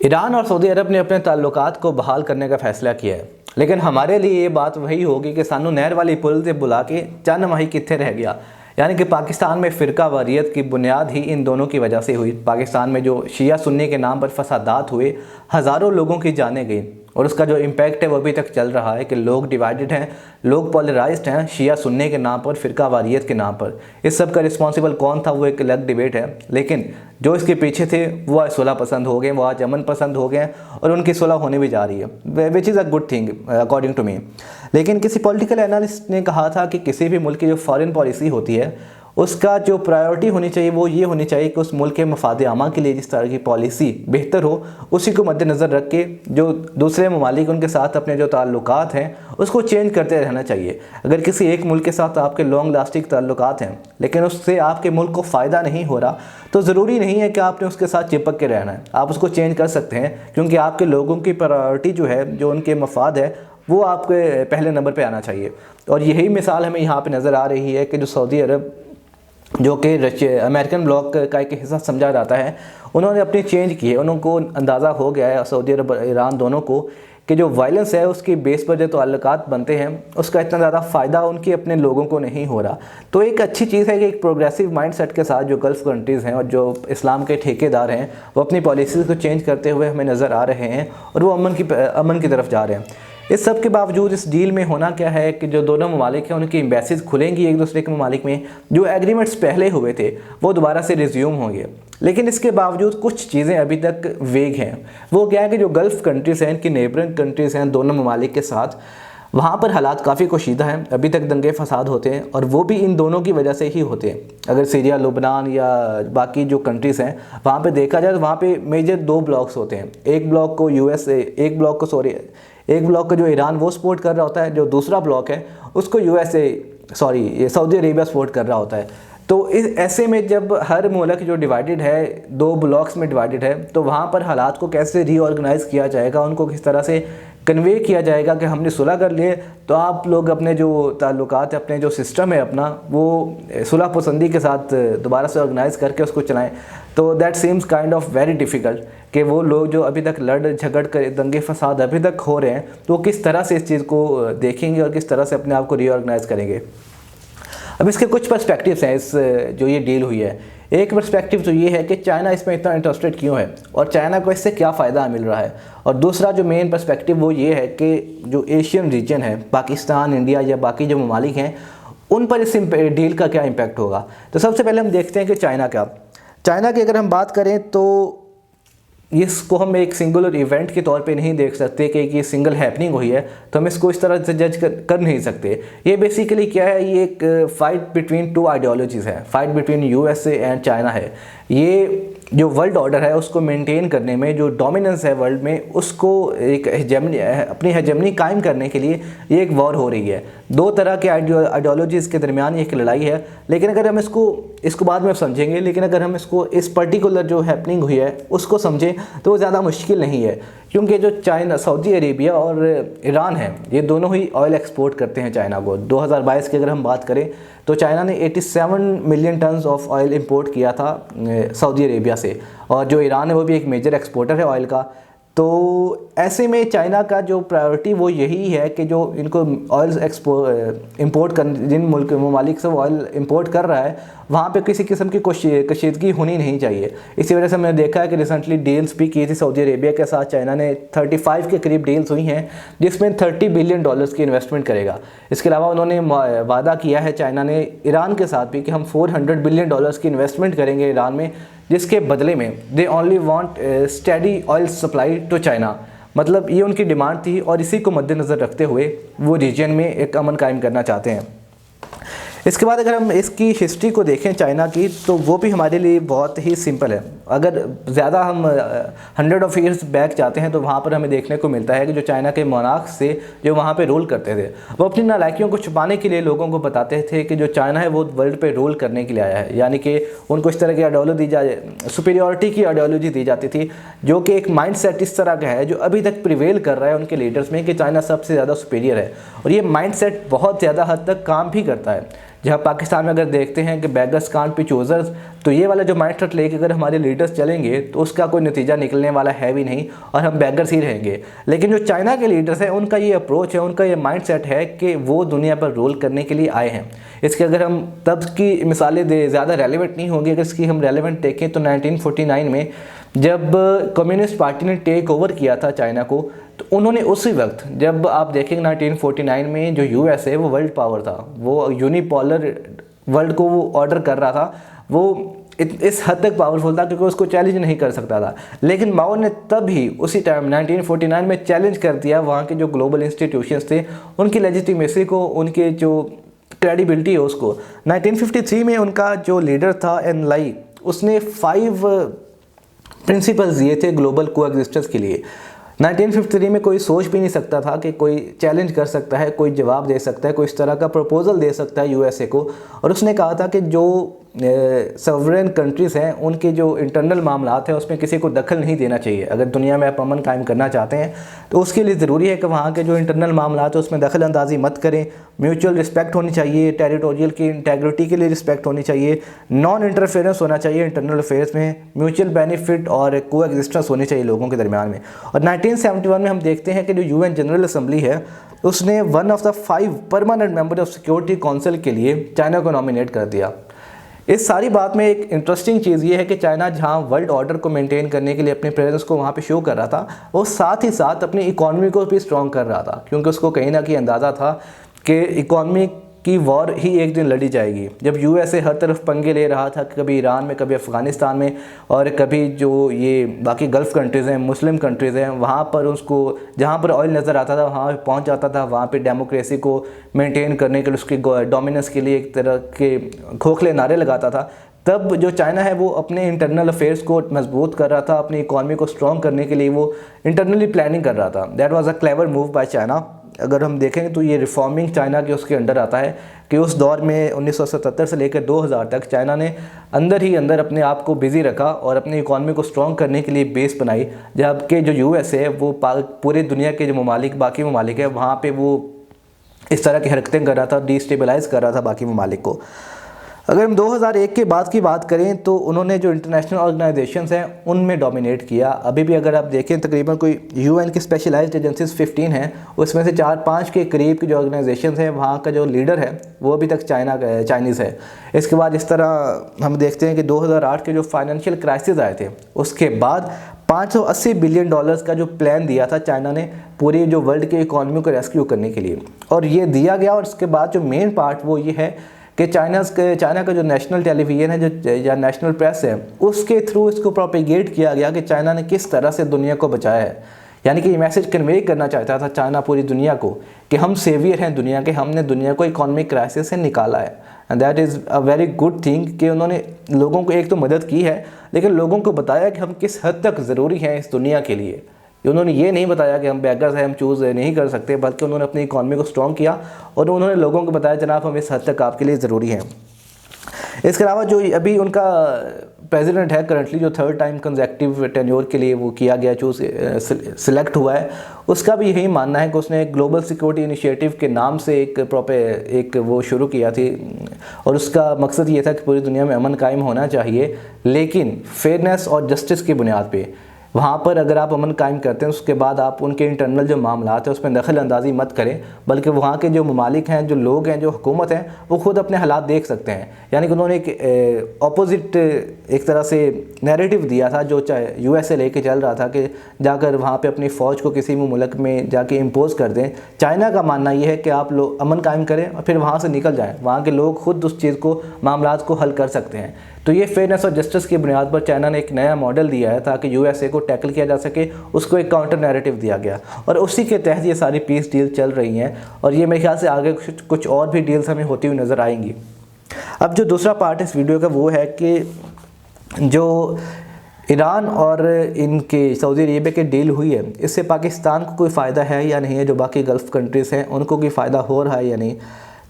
Iran और Saudi अरब ने अपने ताल्लुकात को बहाल करने का फैसला किया है, लेकिन हमारे लिए ये बात वही होगी कि सानू नहर वाली पुल से बुला के चंद माही कित्थे रह गया। यानी कि पाकिस्तान में फ़िरका वारियत की बुनियाद ही इन दोनों की वजह से हुई। पाकिस्तान में जो शिया सुन्नी के नाम पर फसादात हुए, हज़ारों लोगों की जानें गई और उसका जो इम्पैक्ट है वो अभी तक चल रहा है कि लोग डिवाइडेड हैं, लोग पोलराइज्ड हैं शिया सुन्नी के नाम पर, फ़िरका वारियत के नाम पर। इस सब का रिस्पॉन्सिबल कौन था वो एक अलग डिबेट है, लेकिन जो इसके पीछे थे वो आज सुलह पसंद हो गए, वो आज अमन पसंद हो गए और उनकी सुलह होने भी जा रही है, which is a good thing according to me. लेकिन किसी पॉलिटिकल एनालिस्ट ने कहा था कि किसी भी मुल्क की जो फॉरेन पॉलिसी होती है उसका जो प्रायोरिटी होनी चाहिए वो ये होनी चाहिए कि उस मुल्क के मफाद आमा के लिए जिस तरह की पॉलिसी बेहतर हो उसी को मद्देनज़र रख के जो दूसरे ममालिक उनके साथ अपने जो ताल्लुकात हैं उसको चेंज करते रहना चाहिए। अगर किसी एक मुल्क के साथ आपके लॉन्ग लास्टिंग ताल्लुकात हैं लेकिन उससे आपके मुल्क को फ़ायदा नहीं हो रहा तो ज़रूरी नहीं है कि आपने उसके साथ चिपक के रहना है, आप उसको चेंज कर सकते हैं, क्योंकि आपके लोगों की प्रायोरिटी जो है, जो उनके मफाद है वो आपके पहले नंबर पे आना चाहिए। और यही मिसाल हमें यहाँ पे नज़र आ रही है कि जो सऊदी अरब, जो कि अमेरिकन ब्लॉक का एक हिस्सा समझा जाता है, उन्होंने अपनी चेंज की है। उनको अंदाज़ा हो गया है सऊदी अरब ईरान दोनों को कि जो वायलेंस है उसकी बेस पर जो ताल्लुकात बनते हैं उसका इतना ज़्यादा फ़ायदा उनके अपने लोगों को नहीं हो रहा। तो एक अच्छी चीज़ है कि एक प्रोग्रेसिव माइंडसेट के साथ जो गल्फ़ कंट्रीज़ हैं और जो इस्लाम के ठेकेदार हैं वो अपनी पॉलिसीज़ को चेंज करते हुए हमें नज़र आ रहे हैं और वो अमन की तरफ जा रहे हैं। इस सब के बावजूद इस डील में होना क्या है कि जो दोनों ममालिक हैं उनकी एम्बेसीज खुलेंगी एक दूसरे के ममालिक में, जो एग्रीमेंट्स पहले हुए थे वो दोबारा से रिज्यूम होंगे। लेकिन इसके बावजूद कुछ चीज़ें अभी तक वेग हैं। वो क्या है कि जो गल्फ़ कंट्रीज़ हैं, इनकी नेबरिंग कंट्रीज़ हैं दोनों ममालिक के साथ, वहाँ पर हालात काफ़ी कशीदा हैं, अभी तक दंगे फसाद होते हैं और वो भी इन दोनों की वजह से ही होते हैं। अगर सीरिया, लुबनान या बाकी जो कंट्रीज़ हैं वहाँ पे देखा जाए तो वहाँ पे मेजर दो ब्लॉक्स होते हैं। एक ब्लॉक को एक ब्लॉक को जो ईरान वो सपोर्ट कर रहा होता है, जो दूसरा ब्लॉक है उसको ये सऊदी अरेबिया सपोर्ट कर रहा होता है। तो इस ऐसे में जब हर मुल्क जो डिवाइडेड है, दो ब्लॉक्स में डिवाइडेड है, तो वहाँ पर हालात को कैसे रीऑर्गेनाइज़ किया जाएगा, उनको किस तरह से कन्वे किया जाएगा कि हमने सुलह कर लिए तो आप लोग अपने जो ताल्लुकात है, अपने जो सिस्टम है अपना, वो सुलह पसंदी के साथ दोबारा से ऑर्गेनाइज़ करके उसको चलाएं। तो that seems kind of very difficult कि वो लोग जो अभी तक लड़ झगड़ कर दंगे फसाद अभी तक हो रहे हैं तो किस तरह से इस चीज़ को देखेंगे और किस तरह से अपने आप को रीऑर्गेनाइज़ करेंगे। अब इसके कुछ पर्सपेक्टिव्स हैं इस जो ये डील हुई है। एक पर्सपेक्टिव तो ये है कि चाइना इसमें इतना इंटरेस्टेड क्यों है और चाइना को इससे क्या फ़ायदा मिल रहा है। और दूसरा जो मेन पर्सपेक्टिव वो ये है कि जो एशियन रीजन है, पाकिस्तान, इंडिया या बाकी जो ममालिक हैं, उन पर इस डील का क्या इम्पैक्ट होगा। तो सबसे पहले हम देखते हैं कि चाइना की अगर हम बात करें तो इसको हम एक सिंगुलर इवेंट के तौर पे नहीं देख सकते कि ये सिंगल हैपनिंग हुई है तो हम इसको इस तरह से जज कर नहीं सकते। ये बेसिकली क्या है, ये एक फाइट बिटवीन टू आइडियोलॉजीज़ है, fight between USA and China है। ये जो वर्ल्ड ऑर्डर है उसको मेंटेन करने में, जो डोमिनेंस है वर्ल्ड में, उसको एक अपनी हेजेमनी कायम करने के लिए ये एक वॉर हो रही है। दो तरह के आइडियोलॉजीज़ के दरमियान एक लड़ाई है। लेकिन अगर हम इसको बाद में समझेंगे, लेकिन अगर हम इसको इस पर्टिकुलर जो हैपनिंग हुई है उसको समझें तो वो ज़्यादा मुश्किल नहीं है, क्योंकि जो चाइना, सऊदी अरेबिया और ईरान है, ये दोनों ही ऑयल एक्सपोर्ट करते हैं चाइना को। 2022 की अगर हम बात करें तो चाइना ने 87 million tons of oil import किया था सऊदी अरेबिया से, और जो ईरान है वो भी एक मेजर एक्सपोर्टर है ऑयल का। तो ऐसे में चाइना का जो प्रायोरिटी वो यही है कि जो इनको ऑयल इंपोर्ट कर, जिन मुल्क ममालिक से वो ऑयल इंपोर्ट कर रहा है वहाँ पे किसी किस्म की कशीदगी होनी नहीं चाहिए। इसी वजह से हमने देखा है कि रिसेंटली डील्स भी की थी सऊदी अरेबिया के साथ। चाइना ने 35 के करीब डील्स हुई हैं जिसमें $30 बिलियन की इन्वेस्टमेंट करेगा। इसके अलावा उन्होंने वादा किया है चाइना ने ईरान के साथ भी कि हम $400 बिलियन की इन्वेस्टमेंट करेंगे ईरान में, जिसके बदले में they only want steady oil supply to China. मतलब ये उनकी डिमांड थी और इसी को मद्देनज़र रखते हुए वो रीजन में एक अमन कायम करना चाहते हैं। इसके बाद अगर हम इसकी हिस्ट्री को देखें चाइना की, तो वो भी हमारे लिए बहुत ही सिंपल है। अगर ज़्यादा हम 100 ऑफ ईयर्स बैक जाते हैं तो वहाँ पर हमें देखने को मिलता है कि जो चाइना के मोनार्क्स से जो वहाँ पे रूल करते थे, वो अपनी नालायकियों को छुपाने के लिए लोगों को बताते थे कि जो चाइना है वो वर्ल्ड पे रूल करने के लिए आया है। यानी कि उनको इस तरह की आइडियोलॉजी सुपीरियॉरिटी की आइडियोलॉजी दी जाती थी, जो कि एक माइंडसेट इस तरह का है जो अभी तक प्रिवेल कर रहा है उनके लीडर्स में कि चाइना सबसे ज़्यादा सुपीरियर है। और ये माइंडसेट बहुत ज़्यादा हद तक काम भी करता है। जहाँ पाकिस्तान में अगर देखते हैं कि बेगर्स कांट बी चूज़र्स, तो ये वाला जो माइंड सेट लेके अगर हमारे लीडर्स चलेंगे तो उसका कोई नतीजा निकलने वाला है भी नहीं और हम बेगर्स ही रहेंगे। लेकिन जो चाइना के लीडर्स हैं उनका ये अप्रोच है, उनका ये माइंड सेट है कि वो दुनिया पर रूल करने के लिए आए हैं। इसके अगर हम तब की मिसालें दे ज़्यादा रेलेवेंट नहीं होंगी, अगर इसकी हम रेलेवेंट देखें तो 1949 में जब कम्युनिस्ट पार्टी ने टेक ओवर किया था चाइना को, तो उन्होंने उसी वक्त, जब आप देखेंगे 1949 में जो यूएस है वो वर्ल्ड पावर था, वो यूनिपोलर वर्ल्ड को वो ऑर्डर कर रहा था, वो इस हद तक पावरफुल था क्योंकि उसको चैलेंज नहीं कर सकता था। लेकिन माओ ने तब ही उसी टाइम 1949 में चैलेंज कर दिया वहाँ के जो ग्लोबल इंस्टीट्यूशंस थे, उनकी लेजिटिमेसी को, उनके जो क्रेडिबिलिटी है उसको। 1953 में उनका जो लीडर था एनलाई, उसने 5 प्रिंसिपल्स दिए थे ग्लोबल कोएग्जिस्टेंस के लिए। 1953 में कोई सोच भी नहीं सकता था कि कोई चैलेंज कर सकता है, कोई जवाब दे सकता है, कोई इस तरह का प्रपोजल दे सकता है यूएसए को। और उसने कहा था कि जो सॉवरेन कंट्रीज़ हैं उनके जो इंटरनल मामलात हैं उसमें किसी को दखल नहीं देना चाहिए। अगर दुनिया में आप अमन कायम करना चाहते हैं तो उसके लिए ज़रूरी है कि वहाँ के जो इंटरनल मामलात है उसमें दखल अंदाजी मत करें, म्यूचुअल रिस्पेक्ट होनी चाहिए, टेरिटोरियल की इंटेग्रिटी के लिए रिस्पेक्ट होनी चाहिए, नॉन इंटरफेरेंस होना चाहिए इंटरनल अफेयर्स में, म्यूचुअल बेनिफिट और कोएग्जिस्टेंस होनी चाहिए लोगों के दरमियान में। और 1971 में हम देखते हैं कि जो यूएन जनरल असम्बली है उसने 1 of the 5 permanent member of security council के लिए चाइना को नॉमिनेट कर दिया। इस सारी बात में एक इंटरेस्टिंग चीज़ ये है कि चाइना जहाँ वर्ल्ड ऑर्डर को मेंटेन करने के लिए अपने प्रेजेंस को वहाँ पे शो कर रहा था, वो साथ ही साथ अपनी इकॉनमी को भी स्ट्रॉन्ग कर रहा था, क्योंकि उसको कहीं ना कहीं अंदाज़ा था कि इकॉनमी की वॉर ही एक दिन लड़ी जाएगी। जब यूएसए हर तरफ पंगे ले रहा था, कभी ईरान में, कभी अफ़गानिस्तान में, और कभी जो ये बाकी गल्फ़ कंट्रीज़ हैं, मुस्लिम कंट्रीज़ हैं, वहाँ पर उसको जहाँ पर ऑयल नज़र आता था वहाँ पहुँच जाता था, वहाँ पे डेमोक्रेसी को मेंटेन करने के लिए, उसकी डोमिनेंस के लिए एक तरह के खोखले नारे लगाता था। तब जो चाइना है वो अपने इंटरनल अफेयर्स को मजबूत कर रहा था, अपनी इकॉनमी को स्ट्रॉन्ग करने के लिए वो इंटरनली प्लानिंग कर रहा था। That was a clever move by China. अगर हम देखेंगे तो ये रिफॉर्मिंग चाइना के उसके अंडर आता है कि उस दौर में 1977 से लेकर 2000 तक चाइना ने अंदर ही अंदर अपने आप को बिजी रखा और अपनी इकॉनमी को स्ट्रॉन्ग करने के लिए बेस बनाई, जबकि जो यूएस है वो पूरे दुनिया के जो ममालिक, बाकी ममालिक है, वहाँ पे वो इस तरह की हरकतें कर रहा था, डिस्टेबलाइज़ कर रहा था बाकी ममालिक को। अगर हम 2001 के बाद की बात करें तो उन्होंने जो इंटरनेशनल ऑर्गेनाइजेशंस हैं उनमें डोमिनेट किया। अभी भी अगर आप देखें तकरीबन कोई यूएन की स्पेशलाइज्ड एजेंसीज 15 हैं, उसमें से 4-5 के करीब की जो ऑर्गेनाइजेशंस हैं वहाँ का जो लीडर है वो अभी तक चाइनीज़ है। इसके बाद इस तरह हम देखते हैं कि 2008 के जो फाइनेंशियल क्राइसिस आए थे उसके बाद $580 बिलियन का जो प्लान दिया था चाइना ने पूरी जो वर्ल्ड की इकॉनमी को रेस्क्यू करने के लिए, और ये दिया गया। और इसके बाद जो मेन पार्ट वो ये है कि चाइना का जो नेशनल टेलीविज़न है जो या नेशनल प्रेस है उसके थ्रू इसको प्रोपेगेट किया गया कि चाइना ने किस तरह से दुनिया को बचाया है। यानी कि ये मैसेज कन्वे करना चाहता था चाइना पूरी दुनिया को कि हम सेवियर हैं दुनिया के, हमने दुनिया को इकोनॉमिक क्राइसिस से निकाला है। And that is a very good thing कि उन्होंने लोगों को एक तो मदद की है, लेकिन लोगों को बताया कि हम किस हद तक ज़रूरी हैं इस दुनिया के लिए। उन्होंने ये नहीं बताया कि हम बेगर्स हैं, हम चूज़ नहीं कर सकते, बल्कि उन्होंने अपनी इकॉनमी को स्ट्रॉन्ग किया और उन्होंने लोगों को बताया जनाब हम इस हद तक आपके लिए ज़रूरी हैं। इसके अलावा जो अभी उनका प्रेसिडेंट है करंटली, जो 3rd टाइम कंसेक्यूटिव टेन्योर के लिए वो किया गया, चूज़ सिलेक्ट हुआ है, उसका भी यही मानना है कि उसने ग्लोबल सिक्योरिटी इनिशिएटिव के नाम से एक वो शुरू किया थी और उसका मकसद ये था कि पूरी दुनिया में अमन कायम होना चाहिए, लेकिन फेयरनेस और जस्टिस की बुनियाद पे। वहाँ पर अगर आप अमन कायम करते हैं उसके बाद आप उनके इंटरनल जो मामलात हैं उसमें दखल अंदाजी मत करें, बल्कि वहाँ के जो ममालिक हैं, जो लोग हैं, जो हुकूमत हैं, वो खुद अपने हालात देख सकते हैं। यानी कि उन्होंने एक ऑपोजिट एक तरह से नैरेटिव दिया था जो यूएसए लेके चल रहा था कि जाकर वहाँ पे अपनी फ़ौज को किसी भी मुल्क में जाके इम्पोज़ कर दें। चाइना का मानना ये है कि आप लोग अमन कायम करें और फिर वहाँ से निकल जाएँ, वहाँ के लोग खुद उस चीज़ को, मामलात को हल कर सकते हैं। तो ये फेयरनेस और जस्टिस की बुनियाद पर चाइना ने एक नया मॉडल दिया है ताकि यूएसए को टैकल किया जा सके, उसको एक काउंटर नैरेटिव दिया गया और उसी के तहत ये सारी पीस डील चल रही हैं और ये मेरे ख्याल से आगे कुछ और भी डील्स हमें होती हुई नज़र आएंगी। अब जो दूसरा पार्ट इस वीडियो का वो है कि जो ईरान और इनके सऊदी अरेबिया की डील हुई है, इससे पाकिस्तान को कोई फ़ायदा है या नहीं है, जो बाकी गल्फ़ कंट्रीज़ हैं उनको कोई फ़ायदा हो रहा है या नहीं।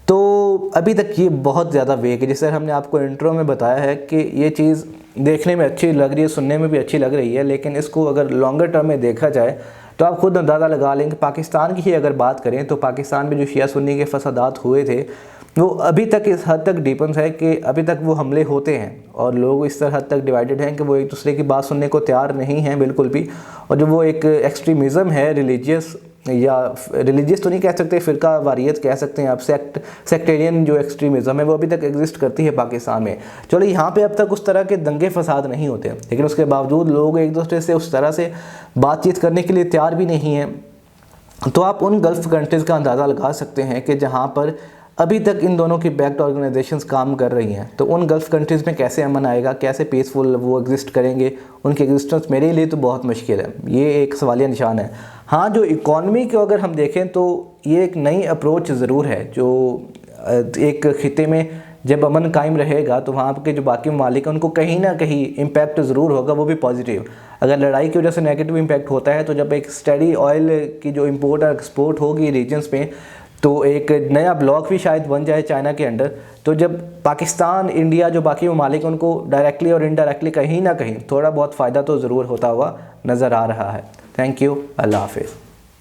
तो अभी तक ये बहुत ज़्यादा वेग है। जैसे हमने आपको इंट्रो में बताया है कि ये चीज़ देखने में अच्छी लग रही है, सुनने में भी अच्छी लग रही है, लेकिन इसको अगर लॉन्गर टर्म में देखा जाए तो आप खुद अंदाज़ा लगा लेंगे। पाकिस्तान की ही अगर बात करें तो पाकिस्तान में जो शिया सुन्नी के फसादात हुए थे वो अभी तक इस हद तक डीपन्स है कि अभी तक वो हमले होते हैं और लोग इस तरह हद तक डिवाइडेड हैं कि वो एक दूसरे की बात सुनने को तैयार नहीं हैं बिल्कुल भी। और जो वो एक एक्सट्रीमिज़म है रिलीजियस, या रिलीजियस तो नहीं कह सकते, फ़िरका वारियत कह सकते हैं आप, सेक्टेरियन जो एक्सट्रीमिज़म है वो अभी तक एग्जिस्ट करती है पाकिस्तान में। चलो यहाँ पे अब तक उस तरह के दंगे फसाद नहीं होते, लेकिन उसके बावजूद लोग एक दूसरे से उस तरह से बातचीत करने के लिए तैयार भी नहीं हैं। तो आप उन गल्फ़ कंट्रीज़ का अंदाज़ा लगा सकते हैं कि जहाँ पर अभी तक इन दोनों की बैक्ड ऑर्गेनाइजेशंस काम कर रही हैं, तो उन गल्फ़ कंट्रीज़ में कैसे अमन आएगा, कैसे पीसफुल वो एग्जिस्ट करेंगे, उनकी एग्जिस्टेंस मेरे लिए तो बहुत मुश्किल है। ये एक सवालिया निशान है। हाँ, जो इकॉनमी को अगर हम देखें तो ये एक नई अप्रोच ज़रूर है, जो एक खिते में जब अमन कायम रहेगा तो वहाँ के जो बाकी ममालिक हैं उनको कहीं ना कहीं इम्पैक्ट ज़रूर होगा, वो भी पॉजिटिव। अगर लड़ाई की वजह से नेगेटिव इम्पैक्ट होता है तो जब एक स्टडी ऑयल की जो इम्पोर्ट और एक्सपोर्ट होगी रीजन्स में, तो एक नया ब्लॉक भी शायद बन जाए चाइना के अंडर। तो जब पाकिस्तान, इंडिया, जो बाकी ममालिक उनको डायरेक्टली और इनडायरेक्टली कहीं ना कहीं थोड़ा बहुत फ़ायदा तो ज़रूर होता हुआ नज़र आ रहा है। थैंक यू, अल्लाह हाफिज़।